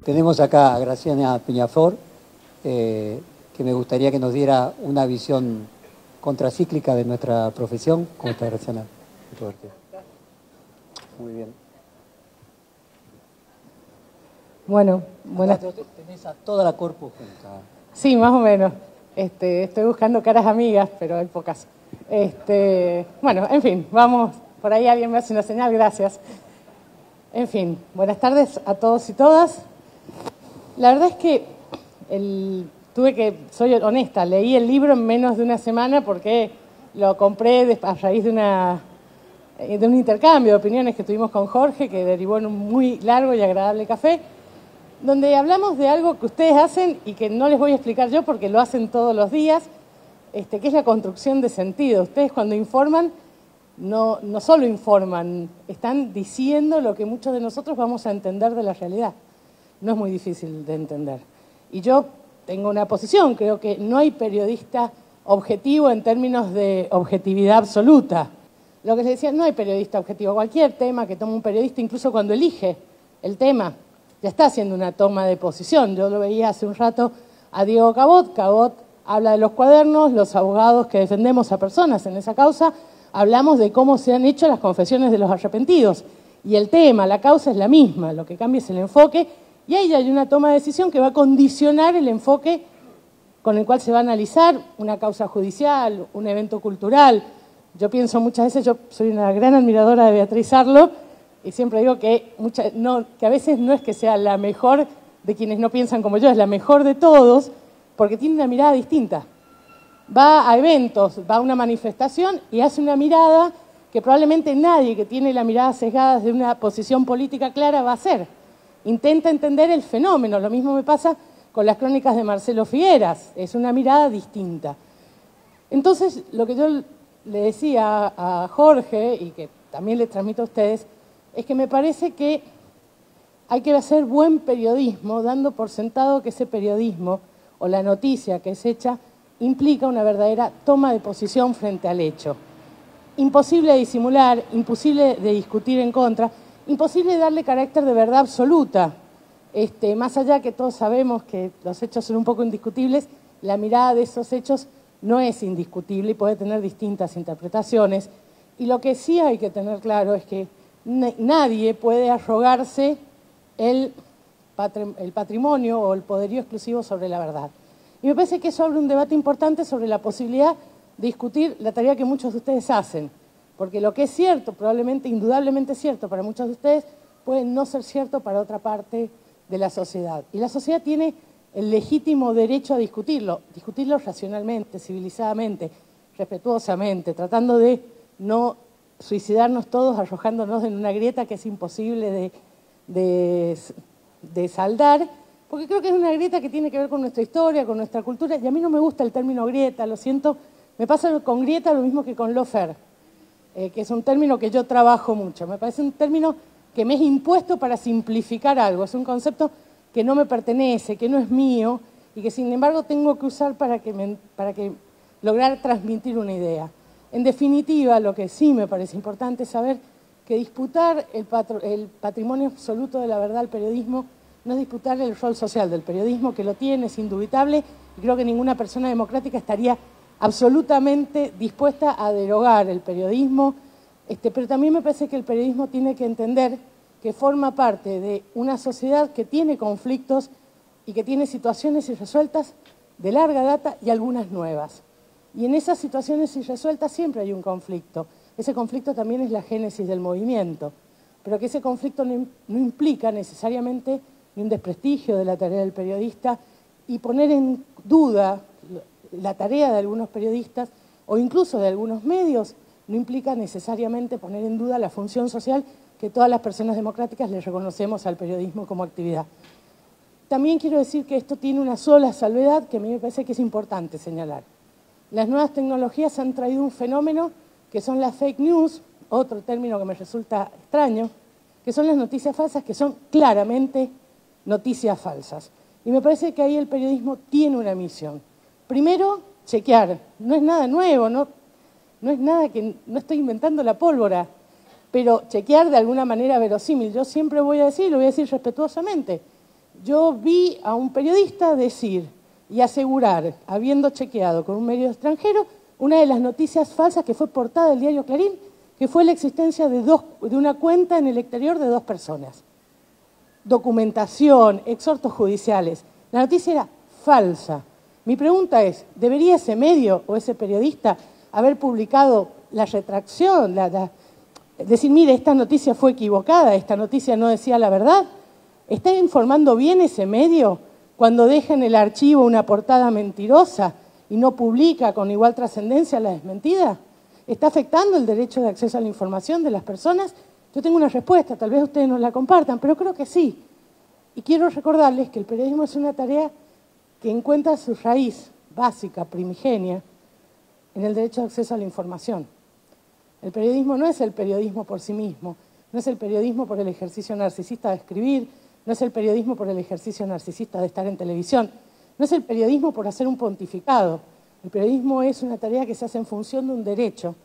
Tenemos acá a Graciana Peñaflor, que me gustaría que nos diera una visión contracíclica de nuestra profesión. ¿Cómo está, Graciana? Muy bien. Bueno, buenas. Tenés a toda la corpus junta. Sí, más o menos. Estoy buscando caras amigas, pero hay pocas. Bueno, en fin, vamos. Por ahí alguien me hace una señal, gracias. En fin, buenas tardes a todos y todas. La verdad es que soy honesta, leí el libro en menos de una semana porque lo compré a raíz de un intercambio de opiniones que tuvimos con Jorge, que derivó en un muy largo y agradable café, donde hablamos de algo que ustedes hacen y que no les voy a explicar yo porque lo hacen todos los días, que es la construcción de sentido. Ustedes cuando informan, no solo informan, están diciendo lo que muchos de nosotros vamos a entender de la realidad. No es muy difícil de entender. Y yo tengo una posición, creo que no hay periodista objetivo en términos de objetividad absoluta. Lo que se decía, no hay periodista objetivo. Cualquier tema que toma un periodista, incluso cuando elige el tema, ya está haciendo una toma de posición. Yo lo veía hace un rato a Diego Cabot. Cabot habla de los cuadernos, los abogados que defendemos a personas en esa causa, hablamos de cómo se han hecho las confesiones de los arrepentidos. Y el tema, la causa es la misma, lo que cambia es el enfoque, y ahí hay una toma de decisión que va a condicionar el enfoque con el cual se va a analizar una causa judicial, un evento cultural. Yo pienso muchas veces, yo soy una gran admiradora de Beatriz Arlo, y siempre digo que a veces no es que sea la mejor de quienes no piensan como yo, es la mejor de todos, porque tiene una mirada distinta. Va a eventos, va a una manifestación y hace una mirada que probablemente nadie que tiene la mirada sesgada desde una posición política clara va a hacer. Intenta entender el fenómeno. Lo mismo me pasa con las crónicas de Marcelo Figueras. Es una mirada distinta. Entonces, lo que yo le decía a Jorge, y que también les transmito a ustedes, es que me parece que hay que hacer buen periodismo, dando por sentado que ese periodismo, o la noticia que es hecha, implica una verdadera toma de posición frente al hecho. Imposible de disimular, imposible de discutir en contra, imposible de darle carácter de verdad absoluta. Más allá que todos sabemos que los hechos son un poco indiscutibles, la mirada de esos hechos no es indiscutible y puede tener distintas interpretaciones. Y lo que sí hay que tener claro es que nadie puede arrogarse el patrimonio o el poderío exclusivo sobre la verdad. Y me parece que eso abre un debate importante sobre la posibilidad de discutir la tarea que muchos de ustedes hacen. Porque lo que es cierto, probablemente, indudablemente cierto para muchos de ustedes, puede no ser cierto para otra parte de la sociedad. Y la sociedad tiene el legítimo derecho a discutirlo racionalmente, civilizadamente, respetuosamente, tratando de no suicidarnos todos arrojándonos en una grieta que es imposible de saldar, porque creo que es una grieta que tiene que ver con nuestra historia, con nuestra cultura, y a mí no me gusta el término grieta, lo siento, me pasa con grieta lo mismo que con lawfare, que es un término que yo trabajo mucho. Me parece un término que me es impuesto para simplificar algo. Es un concepto que no me pertenece, que no es mío y que sin embargo tengo que usar para lograr transmitir una idea. En definitiva, lo que sí me parece importante es saber que disputar el patrimonio absoluto de la verdad al periodismo no es disputar el rol social del periodismo, que lo tiene, es indubitable, y creo que ninguna persona democrática estaría absolutamente dispuesta a derogar el periodismo, pero también me parece que el periodismo tiene que entender que forma parte de una sociedad que tiene conflictos y que tiene situaciones irresueltas de larga data y algunas nuevas. Y en esas situaciones irresueltas siempre hay un conflicto. Ese conflicto también es la génesis del movimiento, pero que ese conflicto no implica necesariamente ni un desprestigio de la tarea del periodista, y poner en duda la tarea de algunos periodistas o incluso de algunos medios no implica necesariamente poner en duda la función social que todas las personas democráticas le reconocemos al periodismo como actividad. También quiero decir que esto tiene una sola salvedad que a mí me parece que es importante señalar. Las nuevas tecnologías han traído un fenómeno que son las fake news, otro término que me resulta extraño, que son las noticias falsas, que son claramente noticias falsas. Y me parece que ahí el periodismo tiene una misión. Primero, chequear. No es nada nuevo, no es nada que... No estoy inventando la pólvora, pero chequear de alguna manera verosímil. Yo siempre voy a decir, lo voy a decir respetuosamente, yo vi a un periodista decir y asegurar, habiendo chequeado con un medio extranjero, una de las noticias falsas que fue portada del diario Clarín, que fue la existencia de una cuenta en el exterior de 2 personas. Documentación, exhortos judiciales. La noticia era falsa. Mi pregunta es, ¿debería ese medio o ese periodista haber publicado la retracción? Decir, mire, esta noticia fue equivocada, esta noticia no decía la verdad. ¿Está informando bien ese medio cuando deja en el archivo una portada mentirosa y no publica con igual trascendencia la desmentida? ¿Está afectando el derecho de acceso a la información de las personas? Yo tengo una respuesta, tal vez ustedes no la compartan, pero creo que sí. Y quiero recordarles que el periodismo es una tarea que encuentra su raíz básica, primigenia, en el derecho de acceso a la información. El periodismo no es el periodismo por sí mismo, no es el periodismo por el ejercicio narcisista de escribir, no es el periodismo por el ejercicio narcisista de estar en televisión, no es el periodismo por hacer un pontificado. El periodismo es una tarea que se hace en función de un derecho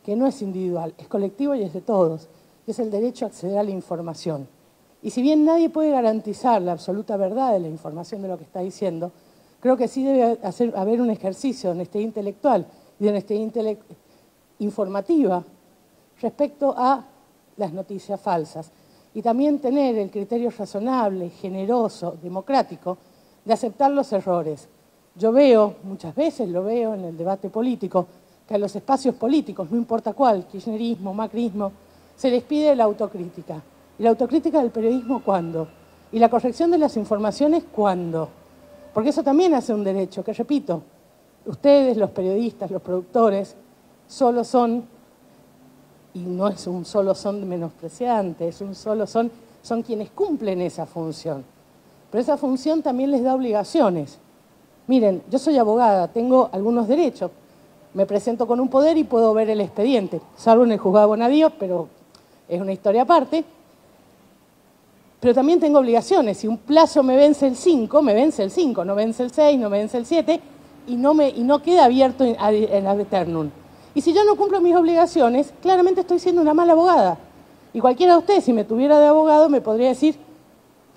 que no es individual, es colectivo y es de todos, que es el derecho a acceder a la información. Y si bien nadie puede garantizar la absoluta verdad de la información de lo que está diciendo, creo que sí debe haber un ejercicio de honestidad intelectual y de honestidad informativa respecto a las noticias falsas. Y también tener el criterio razonable, generoso, democrático, de aceptar los errores. Yo veo, muchas veces lo veo en el debate político, que a los espacios políticos, no importa cuál, kirchnerismo, macrismo, se les pide la autocrítica. ¿Y la autocrítica del periodismo cuándo? ¿Y la corrección de las informaciones cuándo? Porque eso también hace un derecho, que repito, ustedes, los periodistas, los productores, solo son, y no es un solo son menospreciante, es un solo son quienes cumplen esa función. Pero esa función también les da obligaciones. Miren, yo soy abogada, tengo algunos derechos. Me presento con un poder y puedo ver el expediente, salvo en el juzgado de Bonadío, pero es una historia aparte. Pero también tengo obligaciones. Si un plazo me vence el 5, me vence el 5, no vence el 6, no me vence el 7, y no queda abierto en ad eternum. Y si yo no cumplo mis obligaciones, claramente estoy siendo una mala abogada. Y cualquiera de ustedes, si me tuviera de abogado, me podría decir,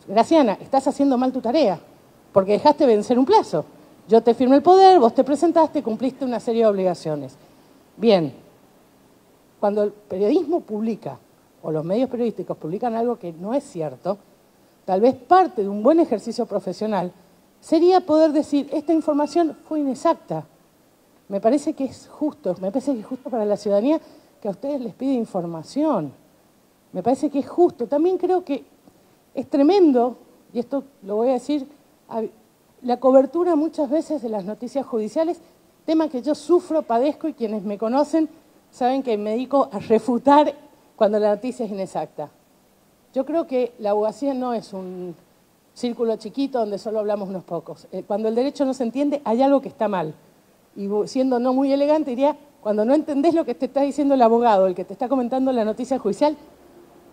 Graciana, estás haciendo mal tu tarea, porque dejaste vencer un plazo. Yo te firmé el poder, vos te presentaste, cumpliste una serie de obligaciones. Bien, cuando el periodismo publica, o los medios periodísticos publican algo que no es cierto, tal vez parte de un buen ejercicio profesional sería poder decir, esta información fue inexacta. Me parece que es justo, me parece que es justo para la ciudadanía que a ustedes les pide información. Me parece que es justo. También creo que es tremendo, y esto lo voy a decir, la cobertura muchas veces de las noticias judiciales, tema que yo sufro, padezco, y quienes me conocen saben que me dedico a refutar cuando la noticia es inexacta. Yo creo que la abogacía no es un círculo chiquito donde solo hablamos unos pocos. Cuando el derecho no se entiende, hay algo que está mal. Y siendo no muy elegante, diría, cuando no entendés lo que te está diciendo el abogado, el que te está comentando la noticia judicial,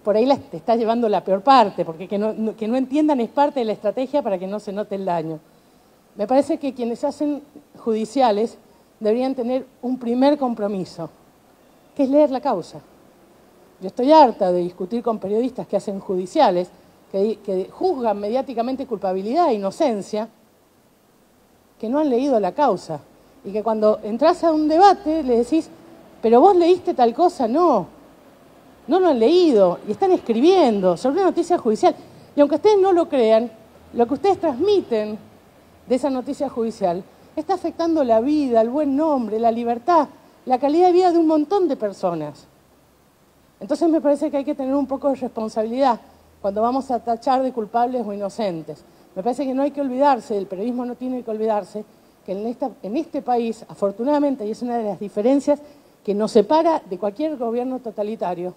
por ahí te está llevando la peor parte, porque que no entiendan es parte de la estrategia para que no se note el daño. Me parece que quienes hacen judiciales deberían tener un primer compromiso, que es leer la causa. Yo estoy harta de discutir con periodistas que hacen judiciales, que juzgan mediáticamente culpabilidad e inocencia, que no han leído la causa. Y que cuando entras a un debate le decís, pero vos leíste tal cosa, no lo han leído y están escribiendo sobre una noticia judicial. Y aunque ustedes no lo crean, lo que ustedes transmiten de esa noticia judicial está afectando la vida, el buen nombre, la libertad, la calidad de vida de un montón de personas. Entonces me parece que hay que tener un poco de responsabilidad cuando vamos a tachar de culpables o inocentes. Me parece que no hay que olvidarse, el periodismo no tiene que olvidarse, que en este país, afortunadamente, y es una de las diferencias que nos separa de cualquier gobierno totalitario,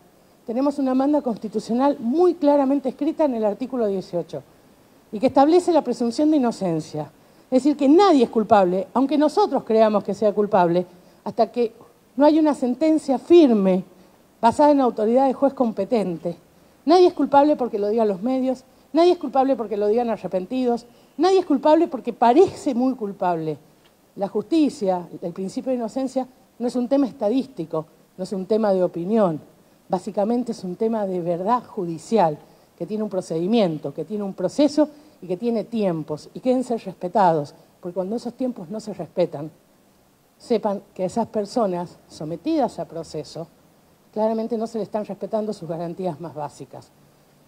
tenemos una manda constitucional muy claramente escrita en el artículo 18 y que establece la presunción de inocencia. Es decir, que nadie es culpable, aunque nosotros creamos que sea culpable, hasta que no haya una sentencia firme basada en autoridad de juez competente. Nadie es culpable porque lo digan los medios, nadie es culpable porque lo digan arrepentidos, nadie es culpable porque parece muy culpable. La justicia, el principio de inocencia, no es un tema estadístico, no es un tema de opinión. Básicamente es un tema de verdad judicial, que tiene un procedimiento, que tiene un proceso y que tiene tiempos y que deben ser respetados, porque cuando esos tiempos no se respetan, sepan que a esas personas sometidas a proceso, claramente no se le están respetando sus garantías más básicas.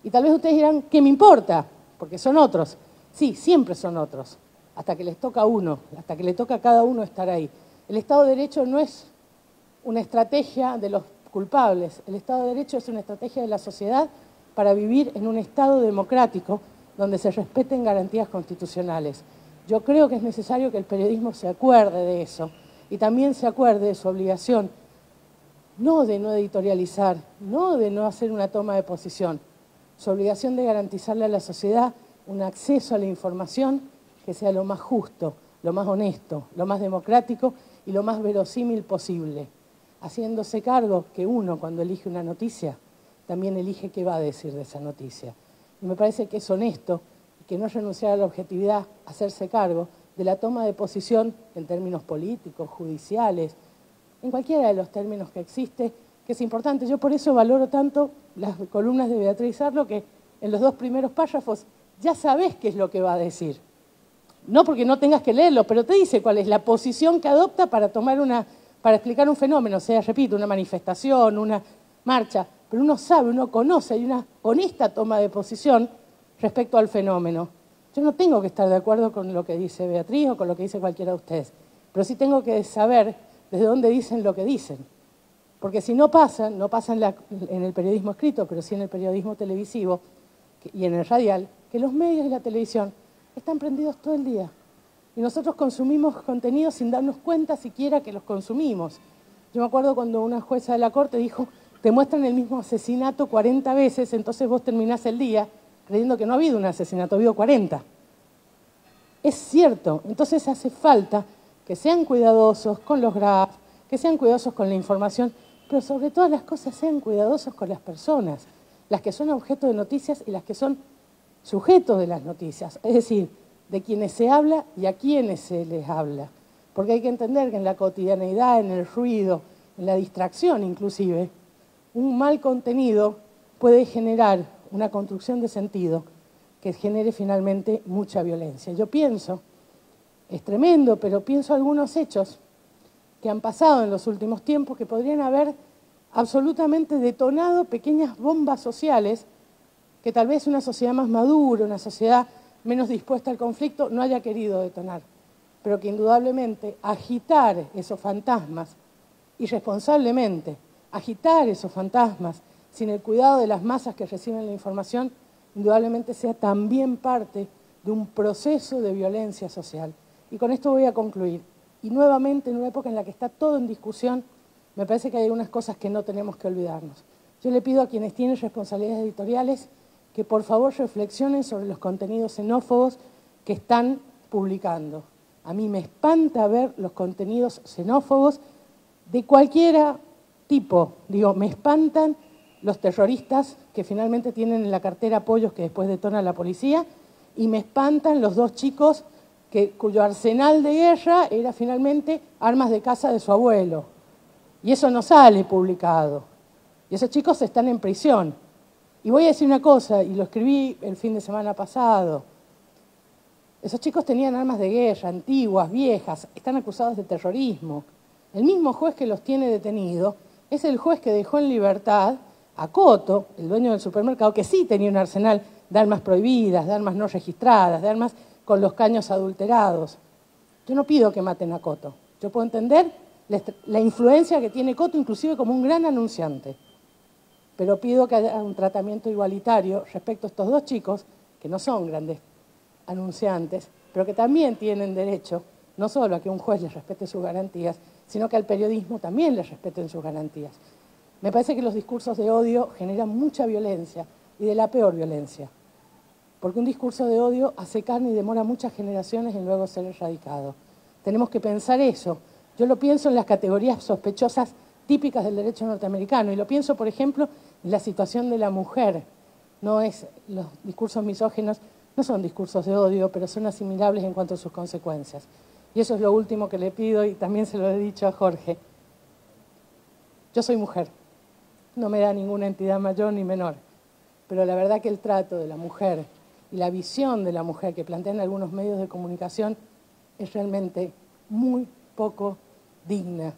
Y tal vez ustedes dirán, ¿qué me importa? Porque son otros. Sí, siempre son otros, hasta que les toca a uno, hasta que le toca a cada uno estar ahí. El Estado de Derecho no es una estrategia de los culpables, el Estado de Derecho es una estrategia de la sociedad para vivir en un Estado democrático donde se respeten garantías constitucionales. Yo creo que es necesario que el periodismo se acuerde de eso y también se acuerde de su obligación, no de no editorializar, no de no hacer una toma de posición, su obligación de garantizarle a la sociedad un acceso a la información que sea lo más justo, lo más honesto, lo más democrático y lo más verosímil posible, haciéndose cargo que uno cuando elige una noticia también elige qué va a decir de esa noticia. Y me parece que es honesto y que no es renunciar a la objetividad, hacerse cargo de la toma de posición en términos políticos, judiciales, en cualquiera de los términos que existe, que es importante. Yo por eso valoro tanto las columnas de Beatriz Arlo, que en los 2 primeros párrafos ya sabés qué es lo que va a decir. No porque no tengas que leerlo, pero te dice cuál es la posición que adopta para para explicar un fenómeno, sea, repito, una manifestación, una marcha, pero uno sabe, uno conoce, hay una honesta toma de posición respecto al fenómeno. Yo no tengo que estar de acuerdo con lo que dice Beatriz o con lo que dice cualquiera de ustedes, pero sí tengo que saber desde dónde dicen lo que dicen. Porque si no pasa en el periodismo escrito, pero sí en el periodismo televisivo y en el radial, que los medios y la televisión están prendidos todo el día. Y nosotros consumimos contenidos sin darnos cuenta siquiera que los consumimos. Yo me acuerdo cuando una jueza de la Corte dijo, te muestran el mismo asesinato 40 veces, entonces vos terminás el día creyendo que no ha habido un asesinato, ha habido 40. Es cierto, entonces hace falta que sean cuidadosos con los graphs, que sean cuidadosos con la información, pero sobre todas las cosas sean cuidadosos con las personas, las que son objeto de noticias y las que son sujetos de las noticias, es decir, de quienes se habla y a quienes se les habla. Porque hay que entender que en la cotidianeidad, en el ruido, en la distracción inclusive, un mal contenido puede generar una construcción de sentido que genere finalmente mucha violencia. Yo pienso, es tremendo, pero pienso algunos hechos que han pasado en los últimos tiempos que podrían haber absolutamente detonado pequeñas bombas sociales que tal vez una sociedad más madura, una sociedad menos dispuesta al conflicto no haya querido detonar, pero que indudablemente agitar esos fantasmas irresponsablemente, agitar esos fantasmas sin el cuidado de las masas que reciben la información, indudablemente sea también parte de un proceso de violencia social. Y con esto voy a concluir. Y nuevamente, en una época en la que está todo en discusión, me parece que hay algunas cosas que no tenemos que olvidarnos. Yo le pido a quienes tienen responsabilidades editoriales que por favor reflexionen sobre los contenidos xenófobos que están publicando. A mí me espanta ver los contenidos xenófobos de cualquier tipo. Digo, me espantan los terroristas que finalmente tienen en la cartera apoyos que después detona la policía, y me espantan los 2 chicos cuyo arsenal de guerra era finalmente armas de caza de su abuelo. Y eso no sale publicado. Y esos chicos están en prisión. Y voy a decir una cosa, y lo escribí el fin de semana pasado. Esos chicos tenían armas de guerra, antiguas, viejas, están acusados de terrorismo. El mismo juez que los tiene detenidos es el juez que dejó en libertad a Coto, el dueño del supermercado, que sí tenía un arsenal de armas prohibidas, de armas no registradas, de armas con los caños adulterados. Yo no pido que maten a Coto. Yo puedo entender la influencia que tiene Coto, inclusive como un gran anunciante. Pero pido que haya un tratamiento igualitario respecto a estos 2 chicos, que no son grandes anunciantes, pero que también tienen derecho no solo a que un juez les respete sus garantías, sino que al periodismo también les respeten sus garantías. Me parece que los discursos de odio generan mucha violencia, y de la peor violencia, porque un discurso de odio hace carne y demora muchas generaciones en luego ser erradicado. Tenemos que pensar eso. Yo lo pienso en las categorías sospechosas típicas del derecho norteamericano, y lo pienso, por ejemplo, en la situación de la mujer. Los discursos misóginos no son discursos de odio, pero son asimilables en cuanto a sus consecuencias. Y eso es lo último que le pido, y también se lo he dicho a Jorge. Yo soy mujer, no me da ninguna entidad mayor ni menor, pero la verdad que el trato de la mujer y la visión de la mujer que plantean algunos medios de comunicación es realmente muy poco digna.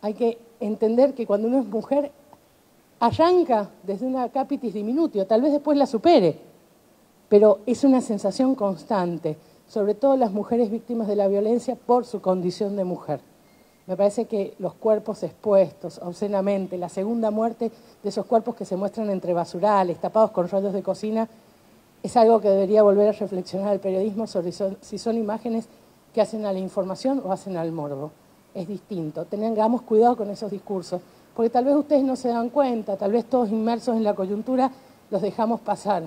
Hay que entender que cuando uno es mujer arranca desde una capitis diminutio, tal vez después la supere, pero es una sensación constante, sobre todo las mujeres víctimas de la violencia por su condición de mujer. Me parece que los cuerpos expuestos obscenamente, la segunda muerte de esos cuerpos que se muestran entre basurales, tapados con rollos de cocina, es algo que debería volver a reflexionar el periodismo sobre si son imágenes que hacen a la información o hacen al morbo. Es distinto. Tengamos cuidado con esos discursos, porque tal vez ustedes no se dan cuenta, tal vez todos inmersos en la coyuntura los dejamos pasar,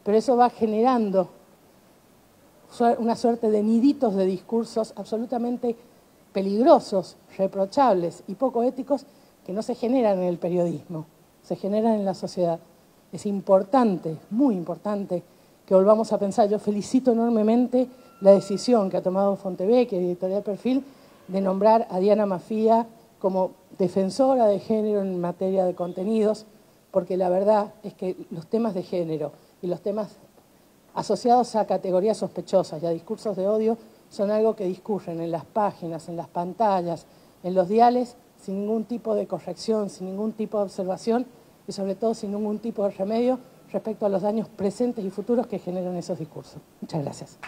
pero eso va generando una suerte de niditos de discursos absolutamente peligrosos, reprochables y poco éticos que no se generan en el periodismo, se generan en la sociedad. Es importante, muy importante, que volvamos a pensar. Yo felicito enormemente la decisión que ha tomado Fontevecchia y Editorial Perfil de nombrar a Diana Mafía como defensora de género en materia de contenidos, porque la verdad es que los temas de género y los temas asociados a categorías sospechosas y a discursos de odio son algo que discurren en las páginas, en las pantallas, en los diales, sin ningún tipo de corrección, sin ningún tipo de observación y sobre todo sin ningún tipo de remedio respecto a los daños presentes y futuros que generan esos discursos. Muchas gracias.